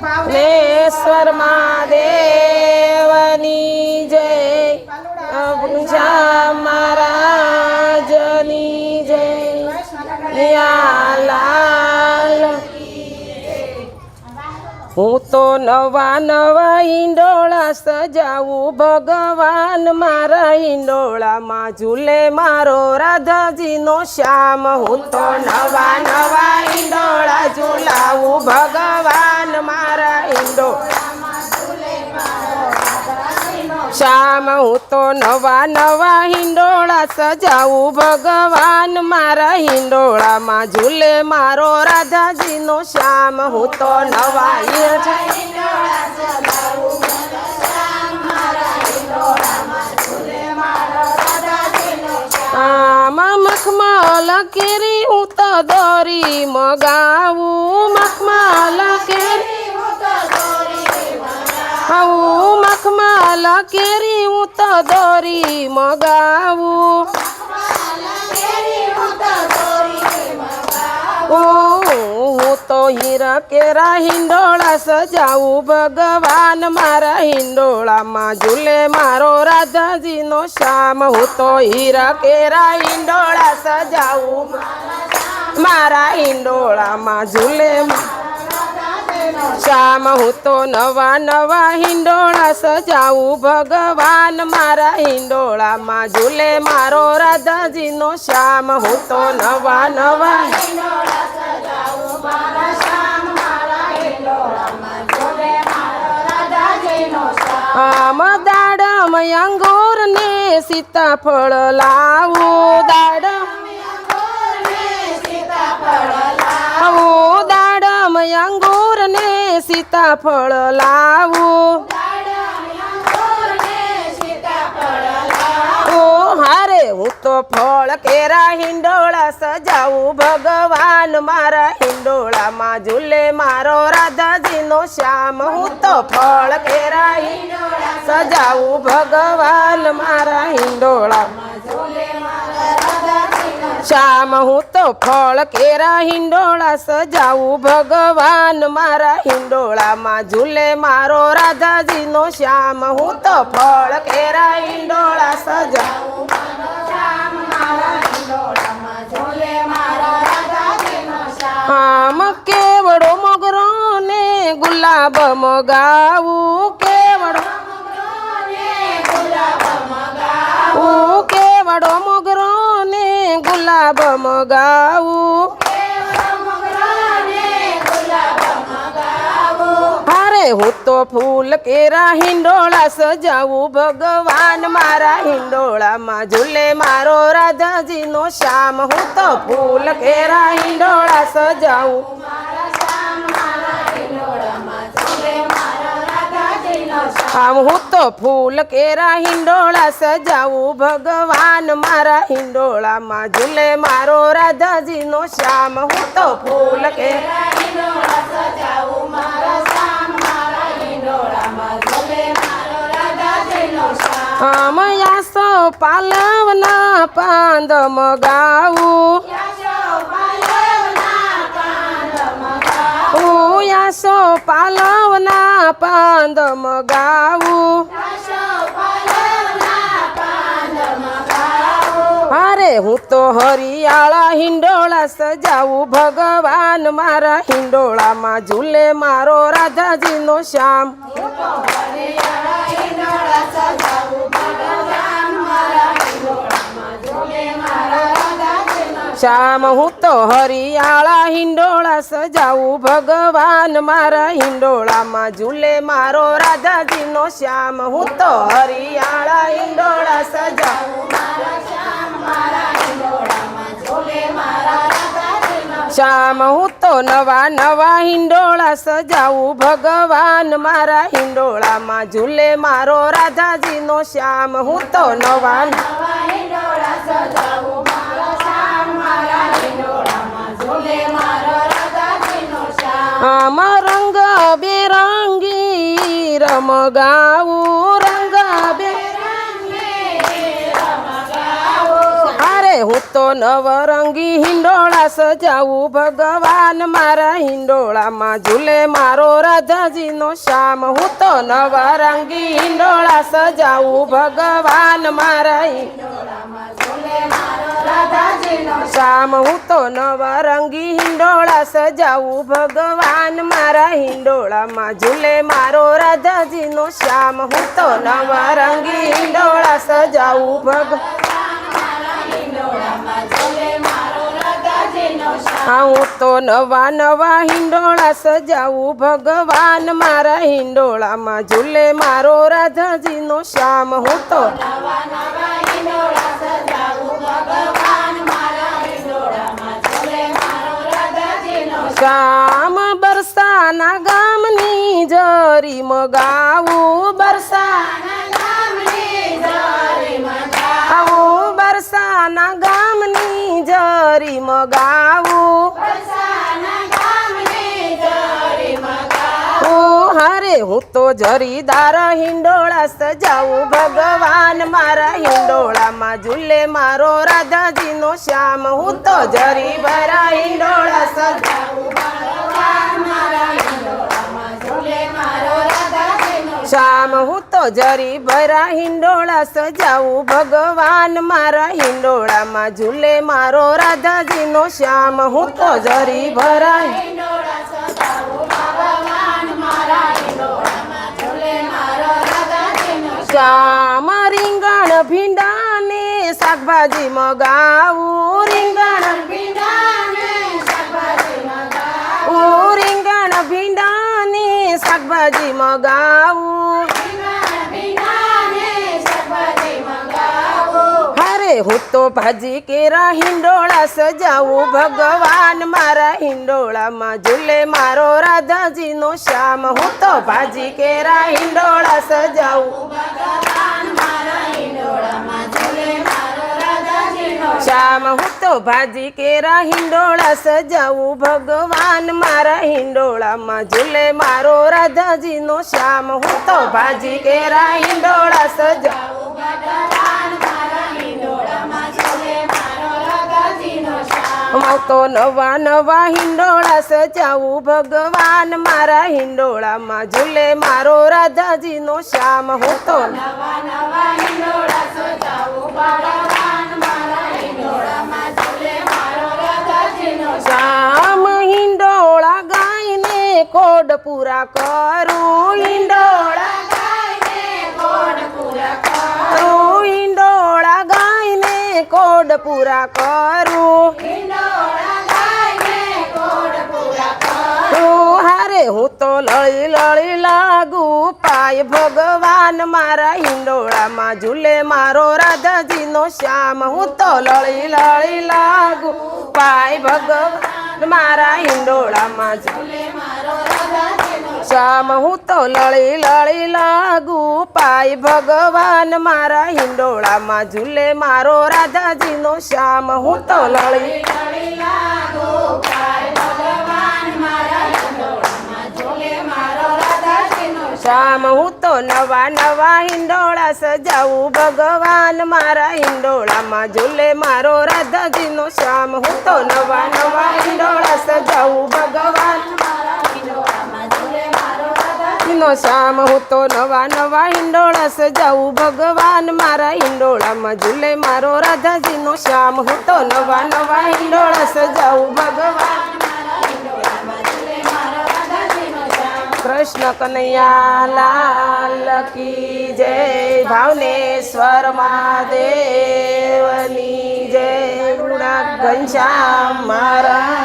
नेश्वर महादेवनी जय ऊंचा महाराजनी जय लाल। हूँ तो नवा नवा हिंडोळा सजावू भगवान मारा हिंडोळा मां झूले मारो राधाजी नो श्याम। हूँ तो नवा नवा हिंडोळा झूलावू भगवान मारा हिंडोळा श्याम। हूँ तो नवा नवा हिंडोळा सजावू भगवान मारा हिंडोळा मां झूले मारो राधाजी नो श्याम। हूँ तो नवा हिंडोळा सजावू भगवान मारा हिंडोळा मां झूले मारो राधाजी नो श्याम। मखमल केरी हूँ तो दोरी मगावू मखमल केरी मखमल केरी हूँ तो दोरी मगावू हूँ तो हीरा केरा हिंडोळा सजावू भगवान मारा हिंडोळा मां झूले मारो राधाजी नो श्याम। हूँ तो हीरा केरा हिंडोळा सजावू मारा हिंडोळा मां झूले श्याम। हूँ तो नवा नवा हिंडोळा सजावू भगवान मारा हिंडोळा मां झूले मारो राधाजी नो श्याम। हूँ तो नवा नवा हिंडोळा सजावू मारा श्याम मारा हिंडोळा मां झूले मारो राधाजी नो श्याम। दाडम अंगूर ने सीताफळ लावू दाडम दाडम अंगूर ने सीताफळ लावू ओ हारे हूँ तो फळ केरा हिंडोळा सजावू भगवान मारा हिंडोळा मां झूले मारो राधाजी नो श्याम। हूँ तो फळ केरा हिंडोळा सजावू भगवान मारा हिंडोळा श्याम। हूँ तो फळ केरा हिंडोळा सजावू भगवान मारा हिंडोळा मां झूले मारो राधाजी नो श्याम। हूँ तो फळ केरा हिंडोळा सजावू आम केवड़ो मोगरो ने गुलाब मगावू केवड़ो केवड़ो मोगरो ने गुलाब मगावू हारे हूँ तो फूल केरा हिंडोळा सजावू भगवान मारा हिंडोळा मां झूले मारो राधाजी नो श्याम। हूँ तो फूल केरा हिंडोळा सजावू हूँ तो फूल केरा हिंडोळा सजावू भगवान मारा हिंडोळा मां झूले मारो राधाजी नो श्याम। हूँ तो फूल केरा हिंडोळा सजावू मारा श्याम मारा हिंडोळा मां झूले मारो राधाजी नो श्याम। यासो पालवना पांद मगावू यासो पालवना पांद मगावू अरे हूँ तो हरियाला हिंडोळा सजावू भगवान मारा हिंडोळा मां झूले मारो राधाजी नो श्याम। श्याम हूँ तो हरियाला हिंडोळा सजावू भगवान मारा हिंडोळा मां झूले मारो राधाजी नो श्याम। हूँ तो हरियाला हिंडोळा सजावू श्याम। हूँ तो नवा नवा हिंडोळा सजावू भगवान मारा हिंडोळा मां झूले मारो राधाजी नो श्याम। हूँ तो नवा नवा हिंडोळा सजावू आम रंग बेरंगी रमगावू रंग बेरंगी रमगावू अरे હું તો નવરંગી હિંડોળા સજાવું ભગવાન મારા હિંડોળામાં ઝૂલે મારો રાધાજીનો શ્યામ હું તો નવરંગી હિંડોળા સજાવું ભગવાન મારા હિંડોળામાં ઝૂલે મારો રાધાજીનો શ્યામ હું તો નવરંગી હિંડોળા સજાવું ભગવાન મારા હિંડોળામાં ઝૂલે મારો રાધાજીનો શ્યામ હું તો નવરંગી હિંડોળા સજાવું ભગવાન હું તો નવા નવા હિંડોળા સજાવું ભગવાન મારા હિંડોળામાં ઝૂલે મારો રાધાજીનો શ્યામ હું તો નવા નવા હિંડોળા સજાવું ભગવાન મારા હિંડોળામાં ઝૂલે મારો રાધાજીનો શ્યામ બરસાના ગામની જરી મગાવું બરસાના ગામની જરી મગાવું બરસાના ગામની જરી મગાવું હારે હું તો જરીદાર હિંડોળા સજાવું ભગવાન મારા હિંડોળામાં ઝૂલે મારો રાધાજીનો શ્યામ હું તો જરી ભરા હિંડોળા સજાવું ભગવાન મારા હિંડોળામાં ઝૂલે મારો રાધાજીનો શ્યામ હું તો જરી ભરા હિંડોળા સજાવું ભગવાન મારા હિંડોળામાં ઝૂલે મારો રાધાજીનો શ્યામ હું તો જરી ભરા હિંડોળા સજાવું ભગવાન મારા હિંડોળામાં ઝૂલે મારો રાધાજીનો શ્યામ રીંગણ ભીંડા ને શાકભાજી મગાવું રીંગણ ભીંડા ને શાકભાજી મગાવું રીંગણ ભીંડા ને શાકભાજી મગાવું હું તો ભાજી કેરા હિંડોળા સજાવું ભગવાન મારા હિંડોળામાં ઝૂલે મારો રાધાજીનો શ્યામ હું તો ભાજી કેરા હિંડોળા સજાવું ભગવાન મારા હિંડોળામાં ઝૂલે મારો રાધાજીનો શ્યામ હું તો ભાજી કેરા હિંડોળા સજાવું ભગવાન મારા હિંડોળામાં ઝૂલે મારો રાધાજીનો શ્યામ હું તો ભાજી કેરા હિંડોળા સજાવું ભગવાન હું તો નવા નવા હિંડોળા સજાવું ભગવાન મારા હિંડોળામાં ઝૂલે મારો રાધાજીનો શ્યામ હું તો નવા નવા હિંડોળા સજાવું ભગવાન મારા હિંડોળામાં ઝૂલે મારો રાધાજીનો શ્યામ હિંડોળા ગાઈને કોડ પૂરા કરું હિંડોળા ગાઈને કોડ પૂરા કરું હિંડોળા ગાઈને કોડ પૂરા કરું હું તો લળી લળી લાગુ પાય ભગવાન મારા હિંડોળામાં ઝૂલે મારો રાધાજીનો શ્યામ હું તો લળી લળી લાગુ પાય ભગવાન મારા હિંડોળામાં ઝૂલે મારો રાધાજીનો શ્યામ હું તો લળી લળી લાગુ પાય ભગવાન મારા હિંડોળામાં ઝૂલે મારો રાધાજીનો શ્યામ હું તો લળી લળી લાગુ પાય ભગવાન મારા શ્યામ હું તો નવા નવા હિંડોળા સજાવું ભગવાન મારા હિંડોળામાં ઝૂલે મારો રાધાજીનો શ્યામ હું તો નવા નવા હિંડોળા સજાવું ભગવાન મારા હિંડોળામાં ઝૂલે મારો રાધાજીનો શ્યામ હું તો નવા નવા હિંડોળા સજાવું ભગવાન મારા હિંડોળામાં ઝૂલે મારો રાધાજીનો શ્યામ હું તો નવા નવા હિંડોળા સજાવું ભગવાન કૃષ્ણ કનૈયા લાલ કી જય ભાવનેશ્વર મહાદેવની જય ગુણા ઘનશ્યામ મારા